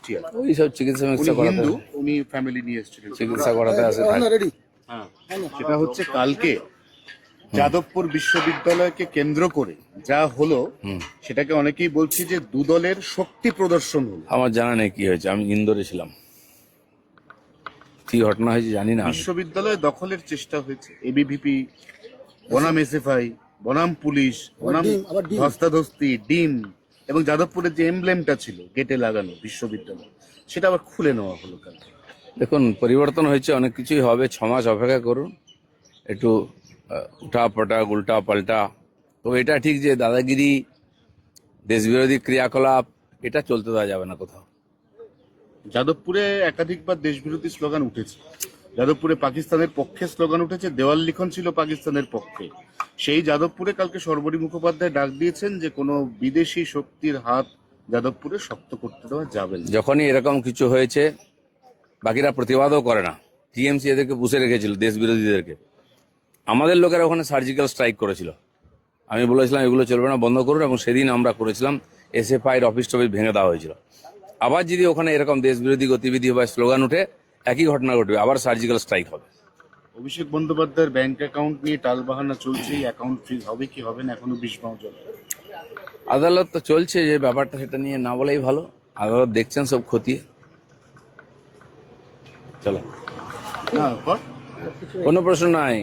Christian, ওই সব চিকিৎসা উনি মিকিৎসা করাতে হিন্দু, উনি ফ্যামিলি নিয়ে এসেছিলেন। চিকিৎসা করাতে আসে। হ্যাঁ, সেটা হচ্ছে কালকে যাদবপুর বিশ্ববিদ্যালয়কে কেন্দ্র করে যা হলো সেটাকে অনেকেই বলছে যে দুদলের শক্তি প্রদর্শন হলো। আমার জানা নেই কি হয়েছে, আমি ইন্দোরে ছিলাম, কি ঘটনা হয়েছে জানি না। বিশ্ববিদ্যালয় দখলের চেষ্টা হয়েছে, এবিভিপি বনাম এসএফআই বনাম পুলিশ বনাম ধস্তাধস্তি, ডিম এবং যাদবপুরের যে এমব্লেমটা ছিল গেটে লাগানো বিশ্ববিদ্যালয়, সেটা আবার খুলে নেওয়া হলো কালকে। দেখুন, পরিবর্তন হয়েছে, অনেক কিছুই হবে, 6 মাস অপেক্ষা করুন, একটু উঠা পটা উল্টা পাল্টা। তো এটা ঠিক যে দাদাগিরি, দেশবিরোধী ক্রিয়াকলাপ এটা চলতে দেওয়া যাবে না কোথাও। যাদবপুরে একাধিকবার দেশবিরোধী স্লোগান উঠেছে, যাদবপুরে পাকিস্তানের পক্ষে স্লোগান উঠেছে, দেওয়াল লিখন ছিল পাকিস্তানের পক্ষে। সেই যাদবপুরে কালকে সর্বরী মুখোপাধ্যায় ডাক দিয়েছেন যে কোনো বিদেশি শক্তির হাত যাদবপুরে শক্ত করতে দেওয়া যাবে না। যখনই এরকম কিছু হয়েছে বাকিরা প্রতিবাদও করে না। টিএমসি এদেরকে পুষে রেখেছিল, দেশ বিরোধীদেরকে। আমাদের লোকেরা ওখানে সার্জিক্যাল স্ট্রাইক করেছিল, আমি বলেছিলাম এগুলো চলবে না, বন্ধ করুন, এবং সেদিন আমরা করেছিলাম, এসএফআইয়ের অফিস টফিস ভেঙে দেওয়া হয়েছিল। আবার যদি ওখানে এরকম দেশ বিরোধী গতিবিধি বা স্লোগান উঠে একই ঘটনা ঘটবে, আবার সার্জিক্যাল স্ট্রাইক হবে। অভিষেক বন্দ্যোপাধ্যায়ের ব্যাংক অ্যাকাউন্ট নিয়ে টালবাহানা চলছে, অ্যাকাউন্ট ফ্রিজ হবে কি হবে না এখনো 20 মাস চলে। আদালত তো চলছে, যে ব্যাপারটা সেটা নিয়ে না বলাই ভালো। আদালত দেখছেন সব খতিয়ে। চলো, কোনো প্রশ্ন নাই,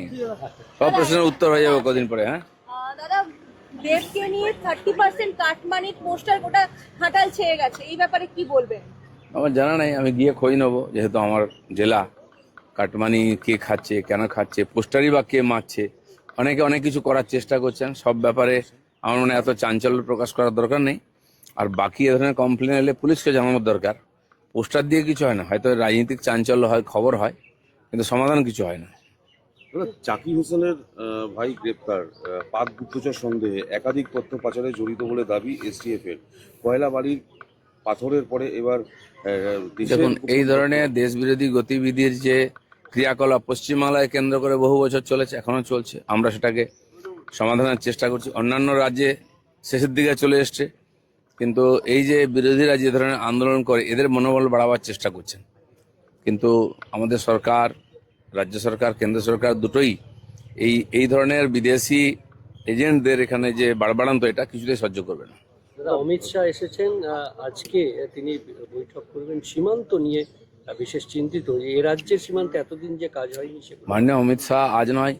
সব প্রশ্নের উত্তর হয়ে যাবে কদিন পরে। হ্যাঁ দাদা, দেবকে নিয়ে 30% কাটমানির পোস্টার গোটা হাঁটাল ছেয়ে গেছে, এই ব্যাপারে কি বলবেন? আমার জানা নাই, আমি গিয়ে খোঁজ নেবো, যেহেতু আমার জেলা। কাটমানি কে খাচ্ছে, কেন খাচ্ছে, পোস্টারই বা কে মারছে, অনেকে অনেক কিছু করার চেষ্টা করছেন। সব ব্যাপারে আমার মনে হয় এত চাঞ্চল্য প্রকাশ করার দরকার নেই। আর বাকি এ ধরনের কমপ্লেন এলে পুলিশকে জানানোর দরকার। পোস্টার দিয়ে কিছু হয় না, হয়তো রাজনৈতিক চাঞ্চল্য হয়, খবর হয়, কিন্তু সমাধান কিছু হয় না। জাকির হোসেনের ভাই গ্রেপ্তার, পাক গুপ্তচর সন্দেহে একাধিক তথ্য পাচারে জড়িত বলে দাবি এসটিএফ এর। কয়লা বাড়ির পাথরের পরে এবার দেখুন, এই ধরনের দেশবিরোধী গতিবিধির যে ক্রিয়াকলাপ পশ্চিমবাংলায় কেন্দ্র করে বহু বছর চলেছে, এখনো চলছে। আমরা সেটাকে সমাধানের চেষ্টা করছি। অন্যান্য রাজ্যে শেষের দিকে চলে এসছে, কিন্তু এই যে বিরোধীরা যে ধরনের আন্দোলন করে, এদের মনোবল বাড়াবার চেষ্টা করছেন। কিন্তু আমাদের সরকার, রাজ্য সরকার, কেন্দ্র সরকার দুটোই এই ধরনের বিদেশি এজেন্টদের এখানে যে বাড়বাড়ান্ত, এটা কিছুতেই সহ্য করবে না। অমিত শাহ এসেছেন আজকে, তিনি বৈঠক করবেন সীমান্ত নিয়ে, বিশেষ চিন্তিত যে এ রাজ্যের সীমান্তে এতদিন যে কাজ হয়নি সেগুলো। মাননীয় অমিত শাহ আজ নয়,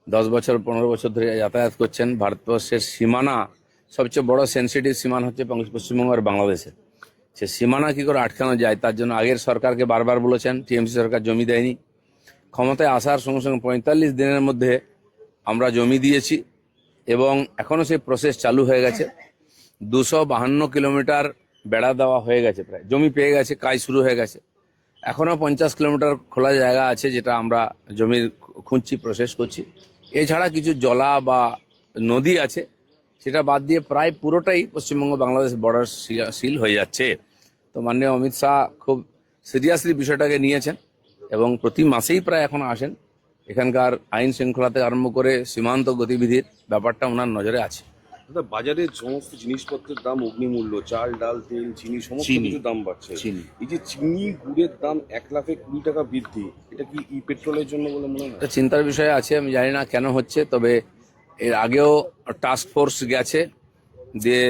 10 বছর 15 বছর ধরে যাতায়াত করছেন। ভারতবর্ষের সীমানা, সবচেয়ে বড় সেন্সিটিভ সীমানা হচ্ছে পশ্চিমবঙ্গ আর বাংলাদেশের। সে সীমানা কি করে আটকানো যায়, তার জন্য আগের সরকারকে বারবার বলেছেন, টিএমসি সরকার জমি দেয়নি। ক্ষমতায় আসার সঙ্গে সঙ্গে 45 দিনের মধ্যে আমরা জমি দিয়েছি, এবং এখনও সেই প্রসেস চালু হয়ে গেছে। 252 কিলোমিটার বেড়া দেওয়া হয়ে গেছে, প্রায় জমি পেয়ে গেছে, কাজ শুরু হয়ে গেছে। এখনও 50 কিলোমিটার খোলা জায়গা আছে, যেটা আমরা জমির খুঁজছি, প্রসেস করছি। এছাড়া কিছু জলা বা নদী আছে, সেটা বাদ দিয়ে প্রায় পুরোটাই পশ্চিমবঙ্গ বাংলাদেশ বর্ডার সিল হয়ে যাচ্ছে। তো মাননীয় অমিত শাহ খুব সিরিয়াসলি বিষয়টাকে নিয়েছেন, এবং প্রতি মাসেই প্রায় এখন আসেন। এখানকার আইন শৃঙ্খলা থেকে আরম্ভ করে সীমান্ত গতিবিধির ব্যাপারটা ওনার নজরে আছে। বাজারে সমস্ত জিনিসপত্রের দাম অগ্নিমূল্য, চাল ডাল তেল চিনি সমস্ত কিছুর দাম বাড়ছে। এই যে চিনি গুড়ের দাম 1,20,000 টাকা বৃদ্ধি, এটা কি ই পেট্রোলের জন্য বলে মনে হয়? চিন্তার বিষয় আছে, আমি জানি না কেন হচ্ছে, তবে এর আগেও টাস্ক ফোর্স গেছে, দিয়ে